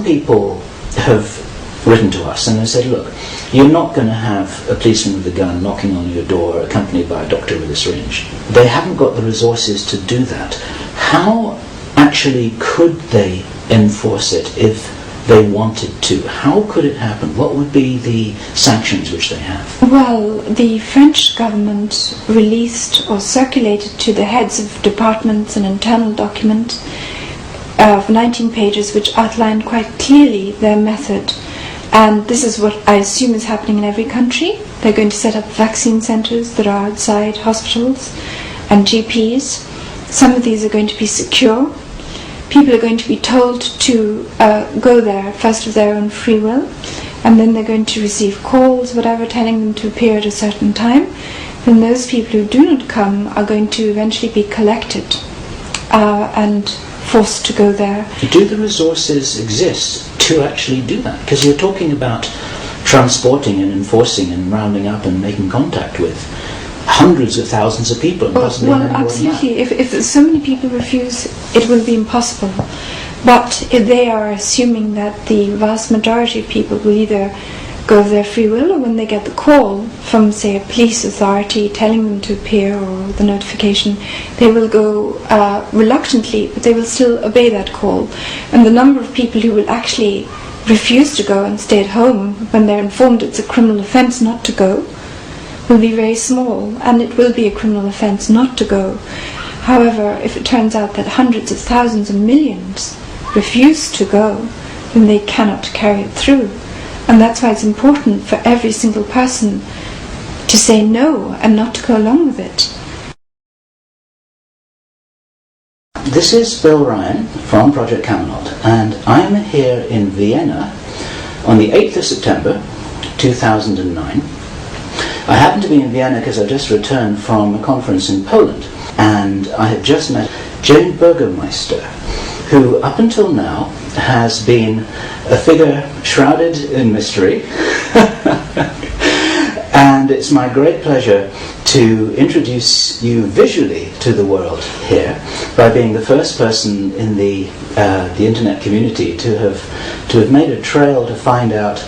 people have written to us and they said, look, you're not going to have a policeman with a gun knocking on your door accompanied by a doctor with a syringe. They haven't got the resources to do that. How actually could they enforce it if they wanted to? How could it happen? What would be the sanctions which they have? Well, the French government released or circulated to the heads of departments an internal document of 19 pages which outlined quite clearly their method. And this is what I assume is happening in every country. They're going to set up vaccine centres that are outside hospitals and GPs. Some of these are going to be secure. People are going to be told to go there first of their own free will, and then they're going to receive calls, whatever, telling them to appear at a certain time. Then those people who do not come are going to eventually be collected and forced to go there. Do the resources exist to actually do that? Because you're talking about transporting and enforcing and rounding up and making contact with hundreds of thousands of people. Well, absolutely. If so many people refuse, it will be impossible. But if they are assuming that the vast majority of people will either go of their free will, or when they get the call from, say, a police authority telling them to appear, or the notification, they will go reluctantly, but they will still obey that call. And the number of people who will actually refuse to go and stay at home when they're informed it's a criminal offence not to go will be very small, and it will be a criminal offence not to go. However, if it turns out that hundreds of thousands and millions refuse to go, then they cannot carry it through. And that's why it's important for every single person to say no and not to go along with it. This is Bill Ryan from Project Camelot, and I'm here in Vienna on the 8th of September 2009. I happen to be in Vienna because I just returned from a conference in Poland, and I have just met Jane Burgermeister, who up until now has been a figure shrouded in mystery. And it's my great pleasure to introduce you visually to the world here by being the first person in the internet community to have made a trail to find out.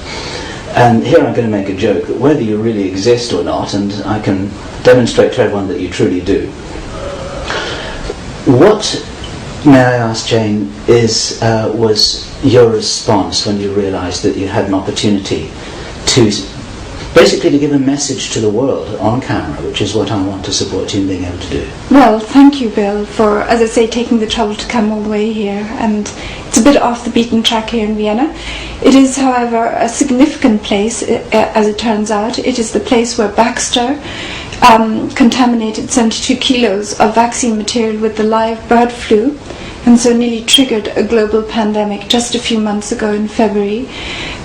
And here I'm going to make a joke, whether you really exist or not, and I can demonstrate to everyone that you truly do. What, may I ask, Jane, was your response when you realised that you had an opportunity to basically to give a message to the world on camera, which is what I want to support you in being able to do? Well, thank you, Bill, for, as I say, taking the trouble to come all the way here. And it's a bit off the beaten track here in Vienna. It is, however, a significant place, as it turns out. It is the place where Baxter contaminated 72 kilos of vaccine material with the live bird flu, and so nearly triggered a global pandemic just a few months ago in February.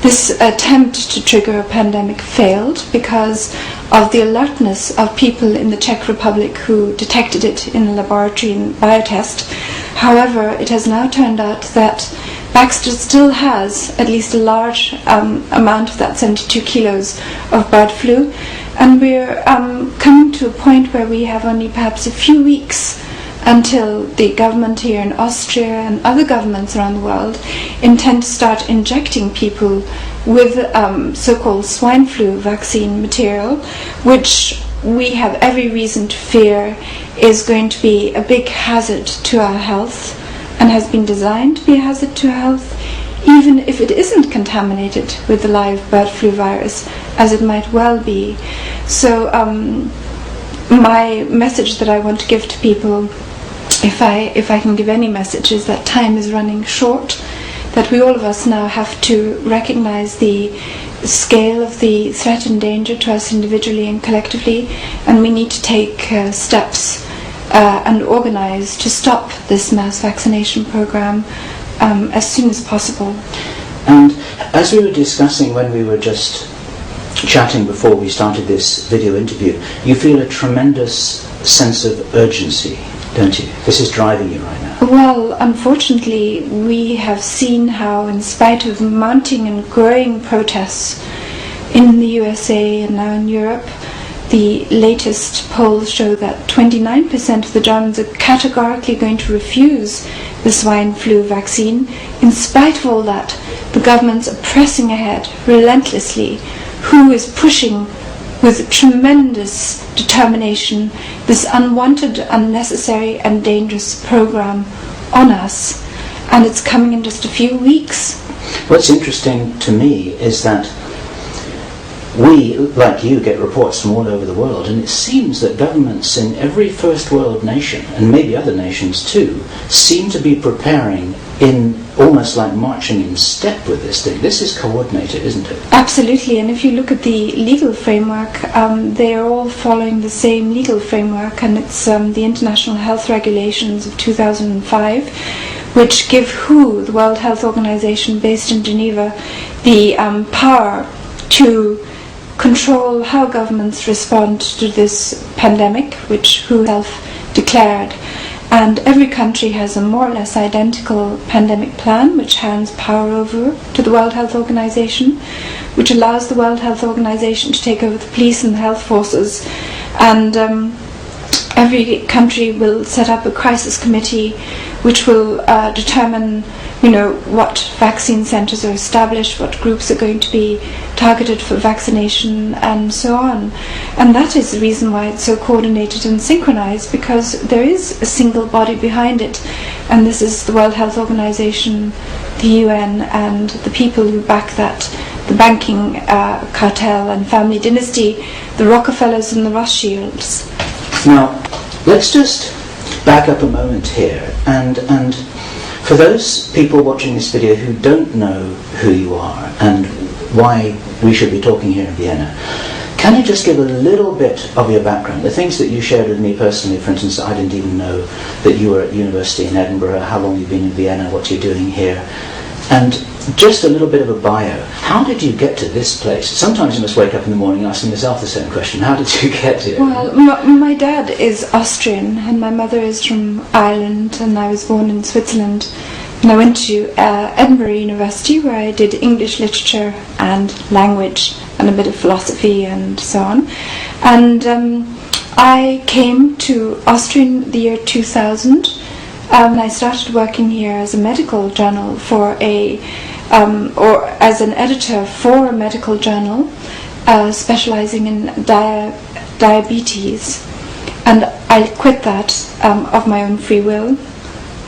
This attempt to trigger a pandemic failed because of the alertness of people in the Czech Republic who detected it in a laboratory in biotest. However, it has now turned out that Baxter still has at least a large amount of that 72 kilos of bird flu, and we're coming to a point where we have only perhaps a few weeks until the government here in Austria and other governments around the world intend to start injecting people with so-called swine flu vaccine material, which we have every reason to fear is going to be a big hazard to our health and has been designed to be a hazard to our health, even if it isn't contaminated with the live bird flu virus, as it might well be. So my message that I want to give to people, if I can give any message, is that time is running short, that we all of us now have to recognize the scale of the threat and danger to us individually and collectively, and we need to take steps and organize to stop this mass vaccination program as soon as possible. And as we were discussing when we were just chatting before we started this video interview, you feel a tremendous sense of urgency, don't you? This is driving you right now. Well, unfortunately, we have seen how, in spite of mounting and growing protests in the USA and now in Europe, the latest polls show that 29% of the Germans are categorically going to refuse the swine flu vaccine. In spite of all that, the governments are pressing ahead relentlessly. WHO is pushing with tremendous determination this unwanted, unnecessary and dangerous program on us, and it's coming in just a few weeks. What's interesting to me is that we, like you, get reports from all over the world, and it seems that governments in every first world nation, and maybe other nations too, seem to be preparing in almost like marching in step with this thing. This is coordinated, isn't it? Absolutely, and if you look at the legal framework, they are all following the same legal framework, and it's the International Health Regulations of 2005, which give WHO, the World Health Organization based in Geneva, the power to control how governments respond to this pandemic, which WHO itself declared. And every country has a more or less identical pandemic plan, which hands power over to the World Health Organization, which allows the World Health Organization to take over the police and the health forces. And every country will set up a crisis committee which will determine, what vaccine centres are established, what groups are going to be targeted for vaccination, and so on. And that is the reason why it's so coordinated and synchronized, because there is a single body behind it, and this is the World Health Organization, the UN, and the people who back that, the banking cartel and family dynasty, the Rockefellers and the Rothschilds. Now, let's just back up a moment here, and for those people watching this video who don't know who you are and why we should be talking here in Vienna, can you just give a little bit of your background? The things that you shared with me personally, for instance, I didn't even know that you were at university in Edinburgh, how long you've been in Vienna, what you're doing here, and just a little bit of a bio. How did you get to this place? Sometimes you must wake up in the morning asking yourself the same question. How did you get here? Well, my dad is Austrian and my mother is from Ireland, and I was born in Switzerland. And I went to Edinburgh University, where I did English literature and language and a bit of philosophy and so on. And I came to Austria in the year 2000. I started working here as a medical journal or as an editor for a medical journal, specializing in diabetes. And I quit that of my own free will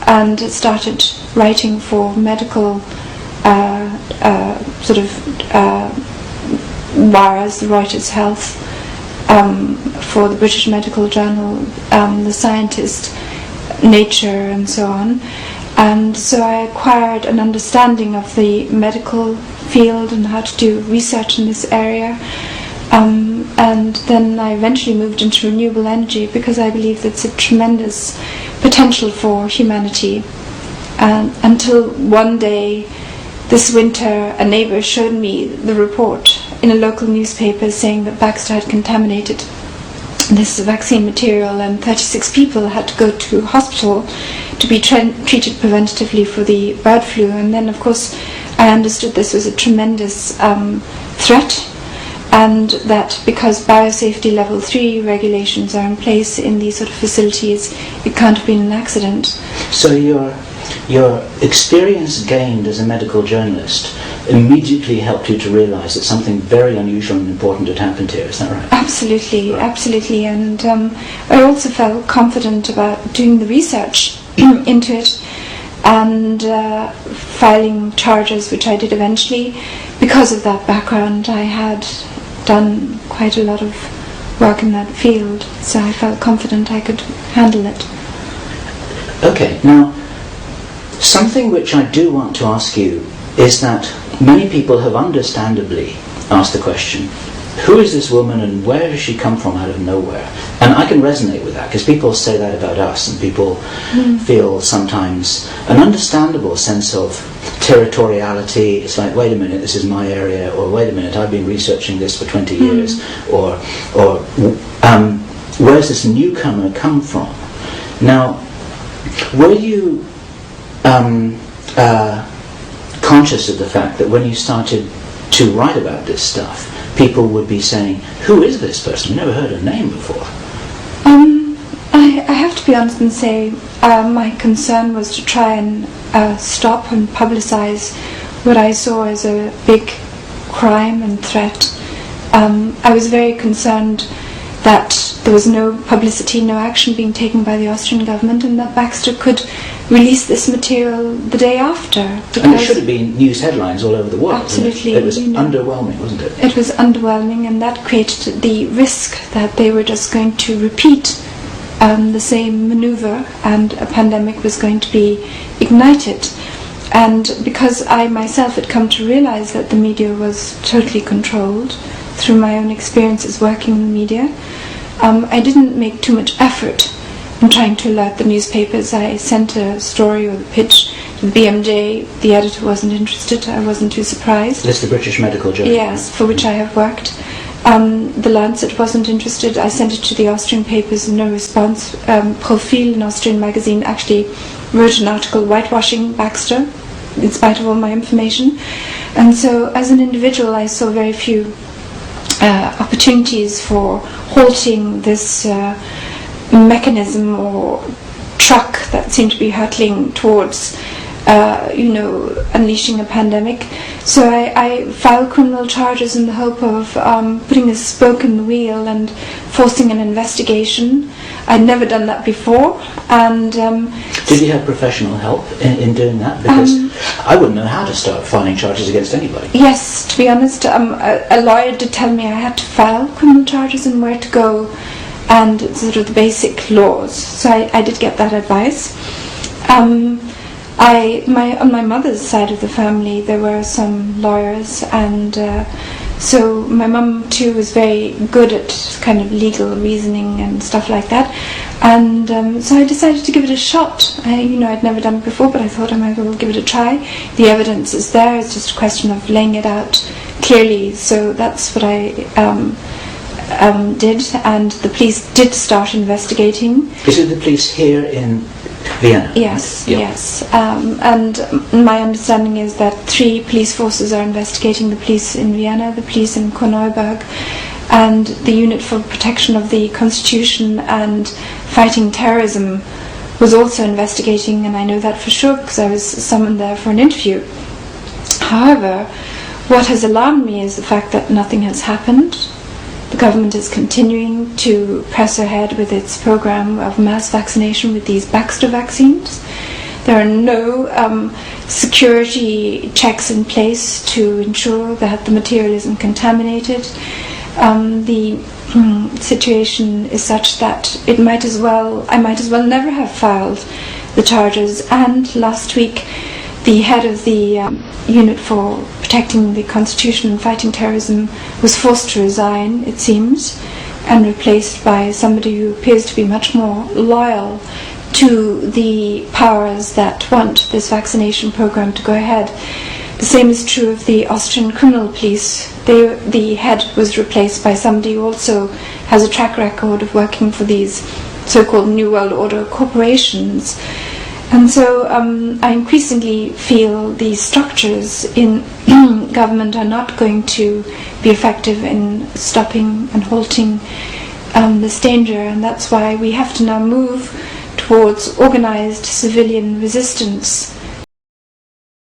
and started writing for medical wires, Reuters Health, for the British Medical Journal, The Scientist, Nature, and so on. And so I acquired an understanding of the medical field and how to do research in this area. And then I eventually moved into renewable energy, because I believe that's a tremendous potential for humanity. Until one day, this winter, a neighbour showed me the report in a local newspaper saying that Baxter had contaminated this vaccine material, and 36 people had to go to hospital to be treated preventatively for the bird flu. And then, of course, I understood this was a tremendous threat, and that because biosafety level 3 regulations are in place in these sort of facilities, it can't have been an accident. So your experience gained as a medical journalist immediately helped you to realise that something very unusual and important had happened here, is that right? Absolutely, right. Absolutely. And I also felt confident about doing the research into it and filing charges, which I did eventually. Because of that background, I had done quite a lot of work in that field, so I felt confident I could handle it. Okay, now, something which I do want to ask you is that many people have understandably asked the question, who is this woman and where does she come from out of nowhere? And I can resonate with that, because people say that about us, and people feel sometimes an understandable sense of territoriality. It's like, wait a minute, this is my area, or wait a minute, I've been researching this for 20 years, or where's this newcomer come from? Now, were you conscious of the fact that when you started to write about this stuff, people would be saying, who is this person? We never heard her name before. I have to be honest and say my concern was to try and stop and publicize what I saw as a big crime and threat. I was very concerned that there was no publicity, no action being taken by the Austrian government, and that Baxter could release this material the day after. And it should have been news headlines all over the world. Absolutely. It was underwhelming, wasn't it? It was underwhelming, and that created the risk that they were just going to repeat the same maneuver, and a pandemic was going to be ignited. And because I myself had come to realize that the media was totally controlled through my own experiences working in the media, I didn't make too much effort in trying to alert the newspapers. I sent a story or a pitch to the BMJ. The editor wasn't interested. I wasn't too surprised. This is the British Medical Journal. Yes, for which I have worked. The Lancet wasn't interested. I sent it to the Austrian papers, no response. Profil, an Austrian magazine, actually wrote an article whitewashing Baxter, in spite of all my information. And so, as an individual, I saw very few opportunities for halting this mechanism or truck that seemed to be hurtling towards unleashing a pandemic. So I filed criminal charges in the hope of putting a spoke in the wheel and forcing an investigation. I'd never done that before. And did you have professional help in doing that? Because I wouldn't know how to start filing charges against anybody. Yes, to be honest, a lawyer did tell me I had to file criminal charges and where to go, and sort of the basic laws. So I did get that advice. On my mother's side of the family, there were some lawyers, and so my mum too was very good at kind of legal reasoning and stuff like that. And so I decided to give it a shot. I'd never done it before, but I thought I might as well give it a try. The evidence is there. It's just a question of laying it out clearly. So that's what I did, and the police did start investigating. Is it the police here in Vienna? Yes, right? yes. And my understanding is that 3 police forces are investigating: the police in Vienna, the police in Korneuburg, and the Unit for Protection of the Constitution and Fighting Terrorism was also investigating, and I know that for sure because I was summoned there for an interview. However, what has alarmed me is the fact that nothing has happened. The government is continuing to press ahead with its program of mass vaccination with these Baxter vaccines. There are no security checks in place to ensure that the material isn't contaminated. The situation is such that I might as well never have filed the charges. And last week, the head of the Unit for Protecting the Constitution and Fighting Terrorism was forced to resign, it seems, and replaced by somebody who appears to be much more loyal to the powers that want this vaccination program to go ahead. The same is true of the Austrian criminal police. The head was replaced by somebody who also has a track record of working for these so-called New World Order corporations. And so I increasingly feel these structures in government are not going to be effective in stopping and halting this danger, and that's why we have to now move towards organized civilian resistance